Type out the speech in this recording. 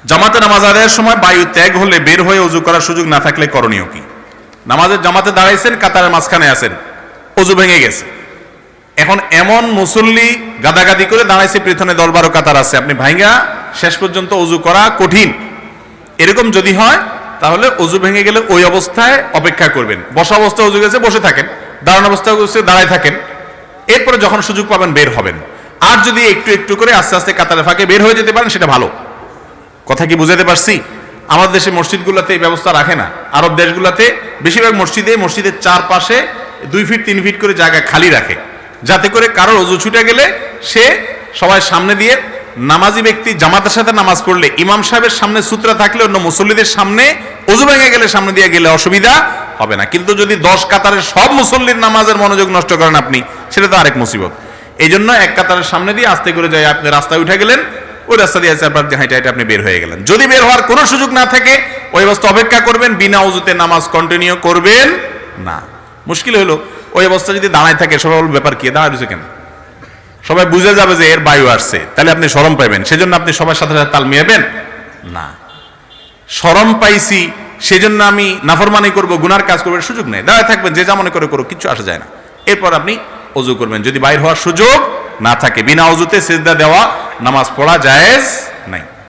জামাতে নামাজ আদায়ের সময় বায়ু ত্যাগ হলে বের হয়ে ওযু করার সুযোগ না থাকলে করণীয় কি? নামাজের জামাতে দাঁড়াইছেন, কাতারের মাঝখানে আছেন, ওযু ভেঙে গেছে, এখন এমন মুসল্লি গাদাগাদি করে দাঁড়াইছে, পেছনে 10-12 কাতার আছে, আপনি ভাঙ্গা শেষ পর্যন্ত ওযু করা কঠিন। এরকম যদি হয় তাহলে ওযু ভেঙে গেলে ওই অবস্থায় অপেক্ষা করবেন। বসা অবস্থায় ওযু গেছে, বসে থাকেন, দাঁড়ানো অবস্থায় গেছে, দাঁড়ায় থাকেন, এরপরে যখন সুযোগ পাবেন বের হবেন। আর যদি একটু একটু করে আস্তে আস্তে কাতারের ফাঁকে বের হয়ে যেতে পারেন সেটা ভালো। কথা কি বুঝাতে পারছি? আমাদের দেশে মসজিদগুলোতে এই ব্যবস্থা রাখে না। আরব দেশগুলোতে বেশিরভাগ মসজিদের চারপাশে 2 ফিট 3 ফিট করে জায়গা খালি রাখে, যাতে করে কারোর ওযু ছুটে গেলে সে সবাই সামনে দিয়ে, নামাজি ব্যক্তি জামাতের সাথে নামাজ পড়লে ইমাম সাহেবের সামনে সূত্রা থাকলে অন্য মুসল্লিদের সামনে ওযু ভেঙে গেলে সামনে দিয়ে গেলে অসুবিধা হবে না। কিন্তু যদি 10 কাতারের সব মুসল্লির নামাজের মনোযোগ নষ্ট করেন আপনি, সেটা তো আরেক মুসিবত। এই জন্য এক কাতারের সামনে দিয়ে আস্তে করে যাই, আপনি রাস্তায় উঠে গেলেন, ওই রাস্তা দিয়ে আপনার হাইটে হাইটে আপনি বের হয়ে গেলেন। যদি বের হওয়ার কোনো সুযোগ না থাকে ওই অবস্থা অপেক্ষা করবেন, বিনা ওযুতে নামাজ কন্টিনিউ করবেন না। মুশকিল হলো ওই অবস্থা যদি দাঁড়ায় থাকে, সবাই বলবে ব্যাপার কি, দাঁড়ায় রয়েছে কেন? সবাই বুঝে যাবে যে এর বায়ু আসছে, তাহলে আপনি শরম পাইবেন। সেজন্য আপনি সবার সাথে সাথে তাল মিলাবেন না। শরম পাইছি সেজন্য আমি নাফরমানি করব, গুনার কাজ করবো, সুযোগ নেই। দাঁড়ায় থাকবেন, যে যা মনে করে করুক, কিচ্ছু আসা যায় না। এরপর আপনি ওযু করবেন। যদি বাইর হওয়ার সুযোগ না থাকে, বিনা ওযুতে সিজদা দেওয়া নামাজ পড়া জায়েজ নাই।